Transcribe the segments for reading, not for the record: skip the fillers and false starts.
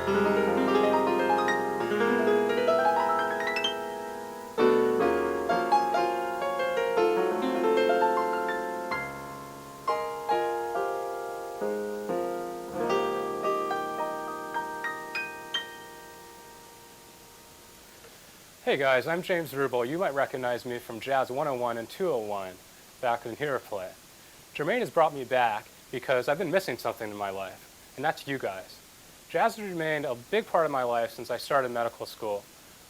Hey guys, I'm James Wrubel. You might recognize me from Jazz 101 and 201 back in Hero Play. Jermaine has brought me back because I've been missing something in my life, and that's you guys. Jazz has remained a big part of my life since I started medical school,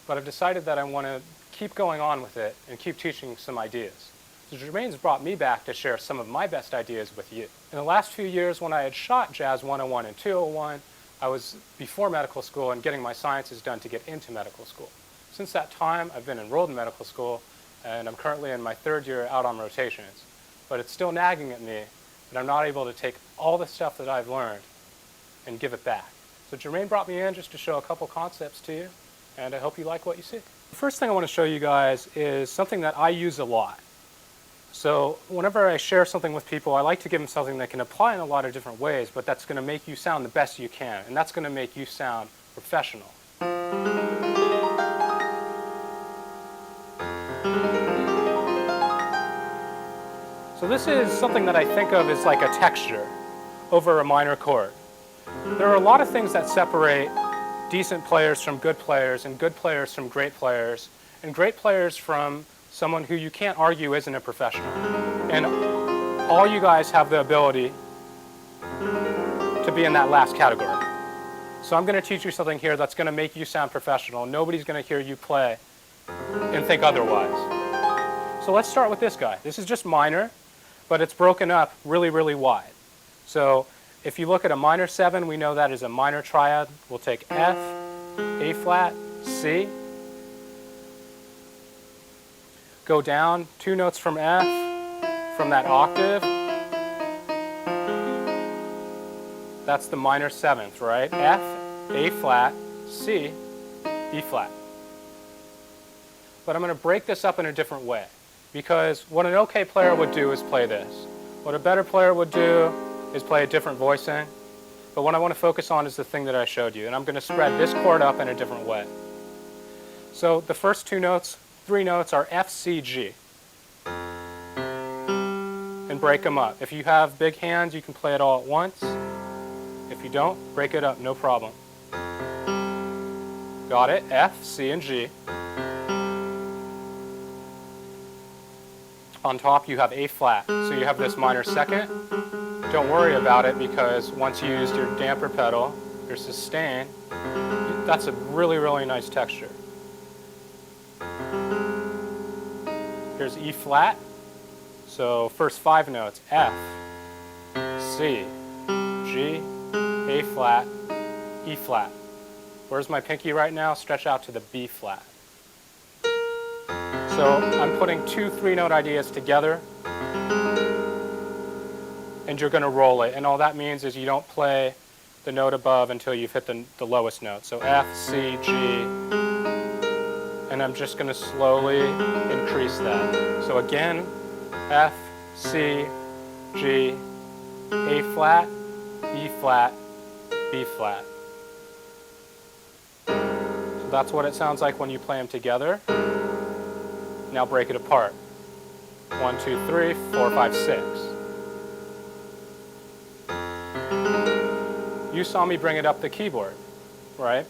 but I've decided that I want to keep going on with it and keep teaching some ideas. So Jermaine's brought me back to share some of my best ideas with you. In the last few years when I had shot Jazz 101 and 201, I was before medical school and getting my sciences done to get into medical school. Since that time, I've been enrolled in medical school, and I'm currently in my third year out on rotations. But it's still nagging at me that I'm not able to take all the stuff that I've learned and give it back. So Jermaine brought me in just to show a couple concepts to you, and I hope you like what you see. The first thing I want to show you guys is something that I use a lot. So whenever I share something with people, I like to give them something that can apply in a lot of different ways, but that's going to make you sound the best you can, and that's going to make you sound professional. So this is something that I think of as like a texture over a minor chord. There are a lot of things that separate decent players from good players, and good players from great players, and great players from someone who you can't argue isn't a professional. And all you guys have the ability to be in that last category. So I'm going to teach you something here that's going to make you sound professional. Nobody's going to hear you play and think otherwise. So let's start with this guy. This is just minor, but it's broken up really, really wide. So if you look at a minor 7, we know that is a minor triad. We'll take F, A flat, C. Go down 2 notes from F, from that octave. That's the minor 7th, right? F, A flat, C, E flat. But I'm going to break this up in a different way, because what an okay player would do is play this. What a better player would do is play a different voicing. But what I want to focus on is the thing that I showed you, and I'm going to spread this chord up in a different way. So the first 3 notes are F, C, G. And break them up. If you have big hands, you can play it all at once. If you don't, break it up, no problem. Got it? F, C, and G. On top, you have A flat. So you have this minor 2nd. Don't worry about it, because once you used your damper pedal, your sustain, that's a really, really nice texture. Here's E flat. So first 5 notes, F, C, G, A flat, E flat. Where's my pinky right now? Stretch out to the B flat. So I'm putting 2 3-note ideas together, and you're going to roll it. And all that means is you don't play the note above until you've hit the lowest note. So F, C, G, and I'm just going to slowly increase that. So again, F, C, G, A flat, E flat, B flat. So that's what it sounds like when you play them together. Now break it apart. 1, 2, 3, 4, 5, 6. You saw me bring it up the keyboard, right?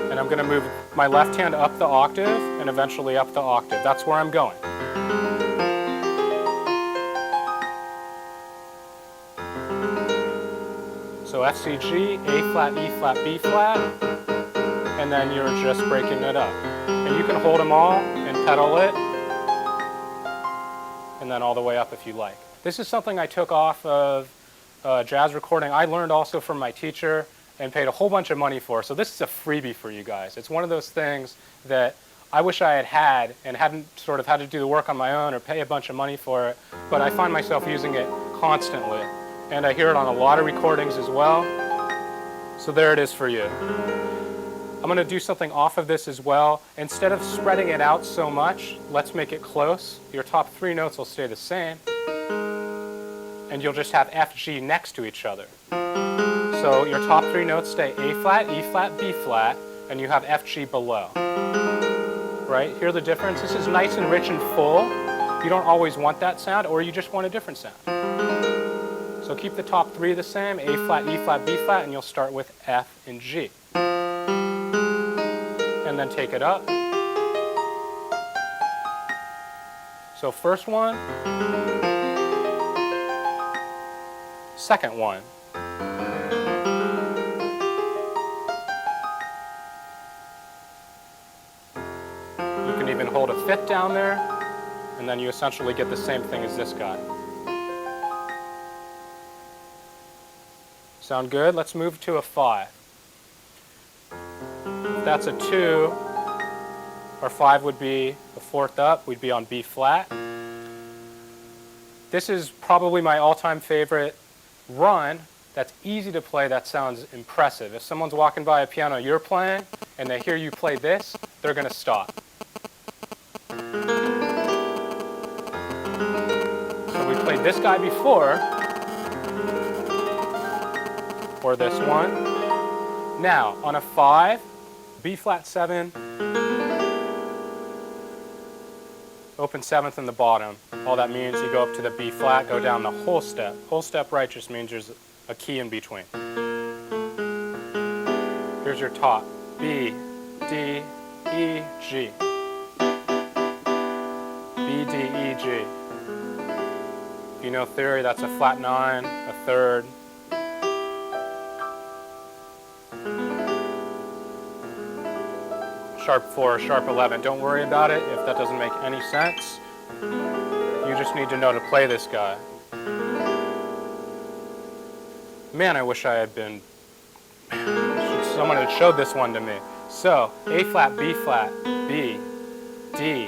And I'm going to move my left hand up the octave and eventually up the octave. That's where I'm going. So F, C, G, A flat, E flat, B flat, and then you're just breaking it up. And you can hold them all and pedal it, and then all the way up if you like. This is something I took off of jazz recording. I learned also from my teacher and paid a whole bunch of money for. So this is a freebie for you guys. It's one of those things that I wish I had and hadn't sort of had to do the work on my own or pay a bunch of money for it, but I find myself using it constantly. And I hear it on a lot of recordings as well. So there it is for you. I'm going to do something off of this as well. Instead of spreading it out so much, let's make it close. Your top 3 notes will stay the same, and you'll just have F, G next to each other. So your top 3 notes stay A flat, E flat, B flat, and you have F, G below. Right? Hear the difference? This is nice and rich and full. You don't always want that sound, or you just want a different sound. So keep the top 3 the same, A flat, E flat, B flat, and you'll start with F and G. And then take it up. So first one, second one. You can even hold a 5th down there, and then you essentially get the same thing as this guy. Sound good? Let's move to a 5. If that's a 2, our 5 would be the 4th up. We'd be on B flat. This is probably my all-time favorite run that's easy to play, that sounds impressive. If someone's walking by a piano you're playing and they hear you play this, they're going to stop. So we played this guy before, or this one. Now, on a 5, B flat 7, open 7th in the bottom. All that means you go up to the B flat, go down the whole step. Whole step right just means there's a key in between. Here's your top. B, D, E, G. B, D, E, G. If you know theory, that's a flat 9, a 3rd. Sharp 4, sharp 11. Don't worry about it if that doesn't make any sense. You just need to know to play this guy. Man, I wish I had been... someone had showed this one to me. So, A flat, B flat, B, D,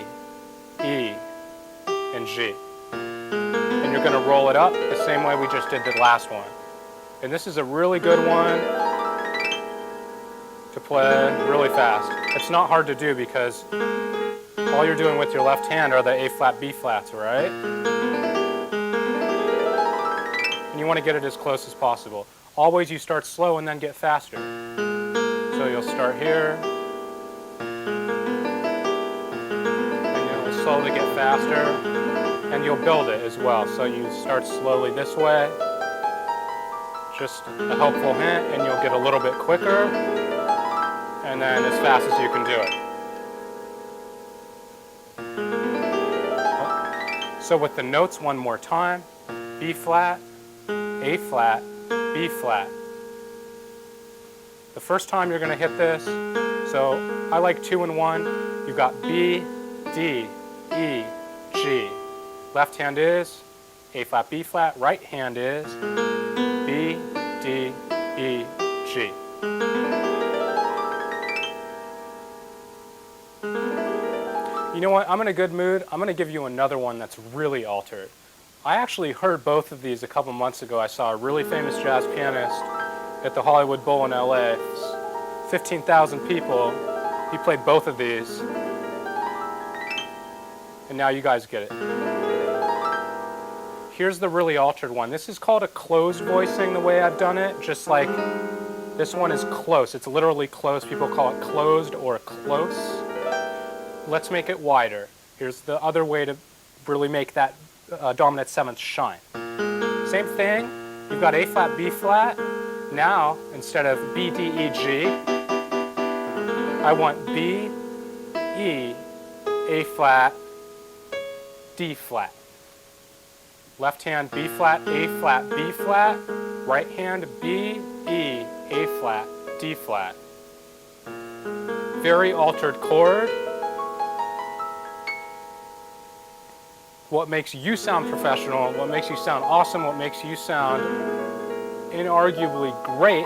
E, and G. And you're going to roll it up the same way we just did the last one. And this is a really good one to play really fast. It's not hard to do because all you're doing with your left hand are the A flat, B flats, right? And you want to get it as close as possible. Always you start slow and then get faster. So you'll start here, and you'll slowly get faster, and you'll build it as well. So you start slowly this way, just a helpful hint, and you'll get a little bit quicker, and then as fast as you can do it. So with the notes one more time, B flat, A flat, B flat. The first time you're going to hit this, so I like 2 and 1. You've got B, D, E, G. Left hand is A flat, B flat. Right hand is B, D, E, G. You know what? I'm in a good mood. I'm going to give you another one that's really altered. I actually heard both of these a couple months ago. I saw a really famous jazz pianist at the Hollywood Bowl in LA. 15,000 people. He played both of these. And now you guys get it. Here's the really altered one. This is called a closed voicing the way I've done it. Just like this one is close. It's literally close. People call it closed or close. Let's make it wider. Here's the other way to really make that dominant 7th shine. Same thing. You've got A flat, B flat. Now, instead of B, D, E, G, I want B, E, A flat, D flat. Left hand B flat, A flat, B flat. Right hand B, E, A flat, D flat. Very altered chord. What makes you sound professional, what makes you sound awesome, what makes you sound inarguably great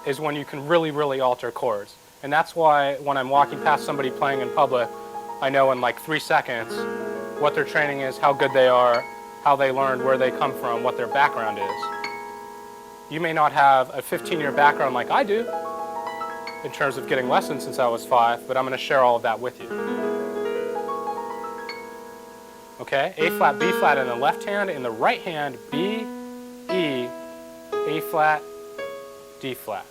is when you can really, really alter chords. And that's why when I'm walking past somebody playing in public, I know in like 3 seconds what their training is, how good they are, how they learned, where they come from, what their background is. You may not have a 15-year background like I do, in terms of getting lessons since I was 5, but I'm going to share all of that with you. Okay, A flat, B flat in the left hand, in the right hand, B, E, A flat, D flat.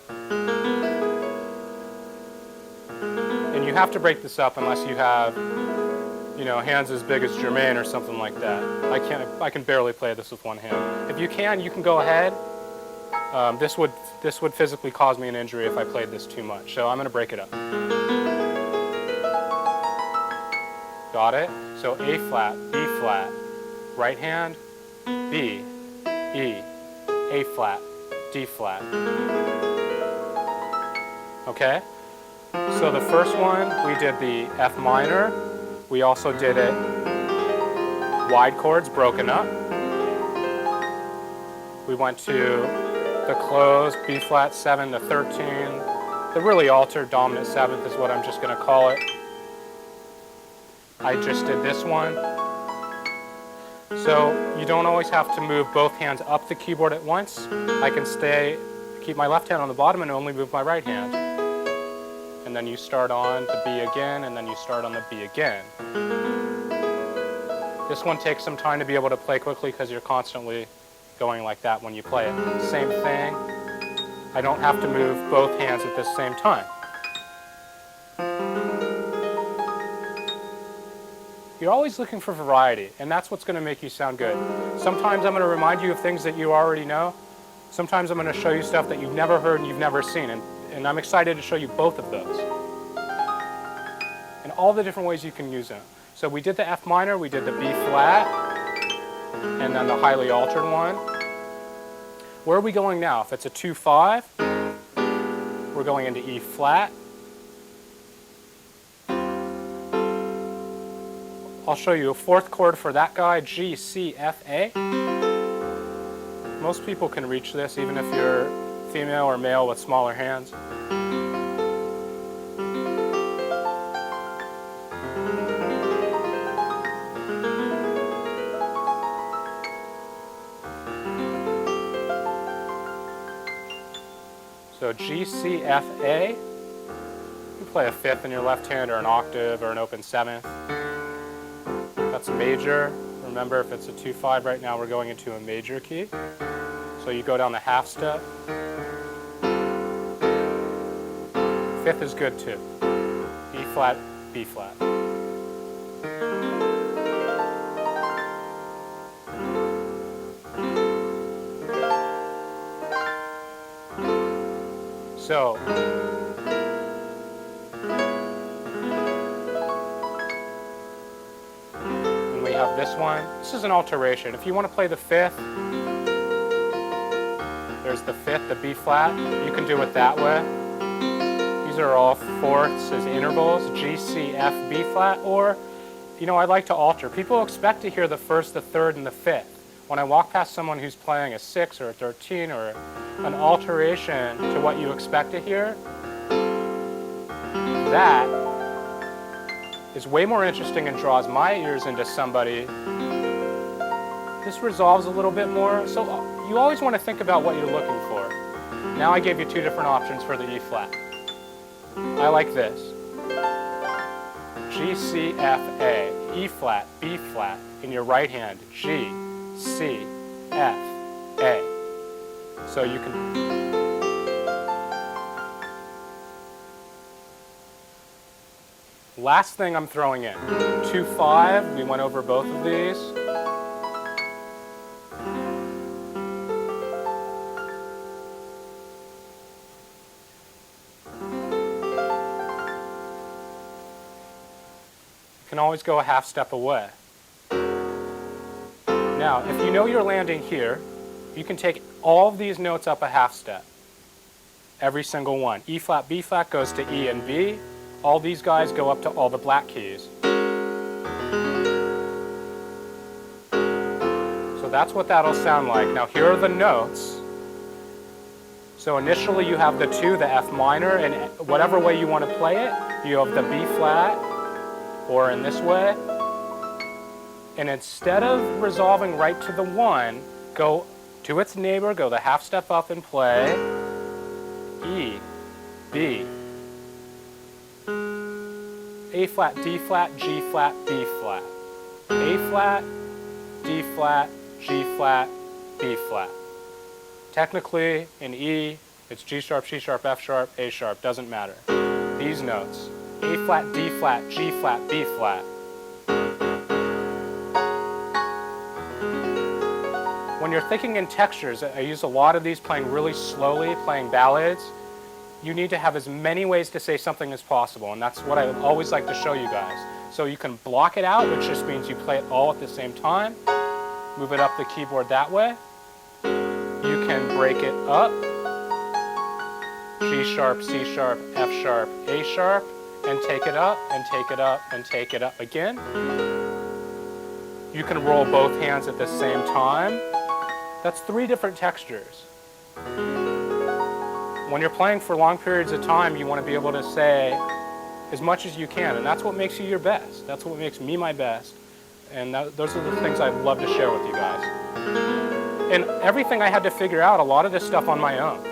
And you have to break this up unless you have, hands as big as Jermaine or something like that. I can barely play this with one hand. If you can go ahead. This would physically cause me an injury if I played this too much, so I'm going to break it up. Got it? So A flat, B flat, right hand, B, E, A flat, D flat. Okay? So the first one, we did the F minor. We also did it wide chords broken up. We went to the closed B flat 7 to 13. The really altered dominant 7th is what I'm just going to call it. I just did this one. So you don't always have to move both hands up the keyboard at once. I can keep my left hand on the bottom and only move my right hand. And then you start on the B again, and then you start on the B again. This one takes some time to be able to play quickly because you're constantly going like that when you play it. Same thing. I don't have to move both hands at the same time. You're always looking for variety, and that's what's going to make you sound good. Sometimes I'm going to remind you of things that you already know. Sometimes I'm going to show you stuff that you've never heard and you've never seen, and I'm excited to show you both of those. And all the different ways you can use them. So we did the F minor, we did the B flat, and then the highly altered one. Where are we going now? If it's a 2-5, we're going into E flat. I'll show you a 4th chord for that guy, G, C, F, A. Most people can reach this, even if you're female or male with smaller hands. So G, C, F, A. You play a 5th in your left hand or an octave or an open 7th. That's major. Remember, if it's a 2-5 right now, we're going into a major key. So you go down the half step. 5th is good too. E flat, B flat. So, and we have this one. This is an alteration. If you want to play the 5th, there's the 5th, the B flat. You can do it that way. These are all 4ths as intervals, G, C, F, B flat, or, I like to alter. People expect to hear the 1st, the 3rd, and the 5th. When I walk past someone who's playing a 6 or a 13 or an alteration to what you expect to hear, that is way more interesting and draws my ears into somebody. This resolves a little bit more. So you always want to think about what you're looking for. Now I gave you 2 different options for the E flat. I like this. G, C, F, A, E flat, B flat, in your right hand, G, C, F, A. So you can... Last thing I'm throwing in, 2-5, we went over both of these. You can always go a half step away. Now, if you know you're landing here, you can take all of these notes up a half step. Every single one. E flat, B flat goes to E and B. All these guys go up to all the black keys. So that's what that'll sound like. Now here are the notes. So initially you have the 2, the F minor, and whatever way you want to play it, you have the B flat, or in this way. And instead of resolving right to the 1, go to its neighbor, go the half step up and play E, B, A flat, D flat, G flat, B flat. A flat, D flat, G flat, B flat. Technically, in E, it's G sharp, C sharp, F sharp, A sharp, doesn't matter. These notes, A flat, D flat, G flat, B flat. When you're thinking in textures, I use a lot of these playing really slowly, playing ballads. You need to have as many ways to say something as possible, and that's what I always like to show you guys. So you can block it out, which just means you play it all at the same time. Move it up the keyboard that way. You can break it up. G sharp, C sharp, F sharp, A sharp, and take it up, and take it up, and take it up again. You can roll both hands at the same time. That's 3 different textures. When you're playing for long periods of time, you want to be able to say as much as you can, and that's what makes you your best. That's what makes me my best, and those are the things I love to share with you guys. And everything I had to figure out, a lot of this stuff on my own,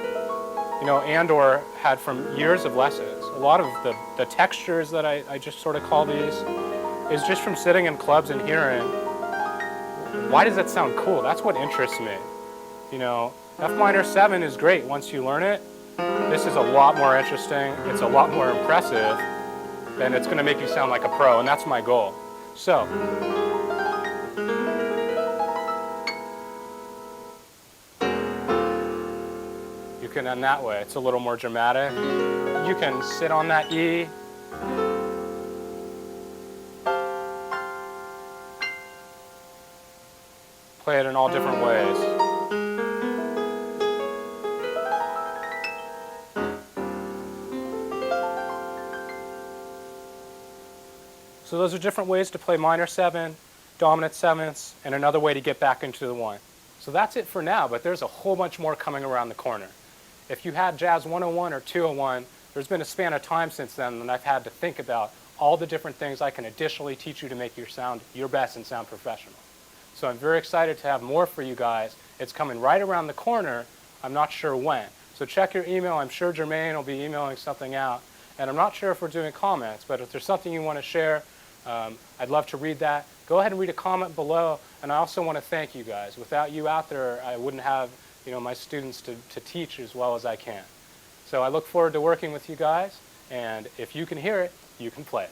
and/or had from years of lessons. A lot of the textures that I just sort of call these is just from sitting in clubs and hearing, why does that sound cool? That's what interests me. F minor 7 is great once you learn it. This is a lot more interesting. It's a lot more impressive, and it's going to make you sound like a pro, and that's my goal. So, you can end that way. It's a little more dramatic. You can sit on that E. Play it in all different ways. So those are different ways to play minor 7, dominant 7ths, and another way to get back into the 1. So that's it for now, but there's a whole bunch more coming around the corner. If you had Jazz 101 or 201, there's been a span of time since then and I've had to think about all the different things I can additionally teach you to make your sound your best and sound professional. So I'm very excited to have more for you guys. It's coming right around the corner. I'm not sure when. So check your email. I'm sure Jermaine will be emailing something out. And I'm not sure if we're doing comments, but if there's something you want to share, I'd love to read that. Go ahead and read a comment below. And I also want to thank you guys. Without you out there, I wouldn't have my students to teach as well as I can. So I look forward to working with you guys. And if you can hear it, you can play it.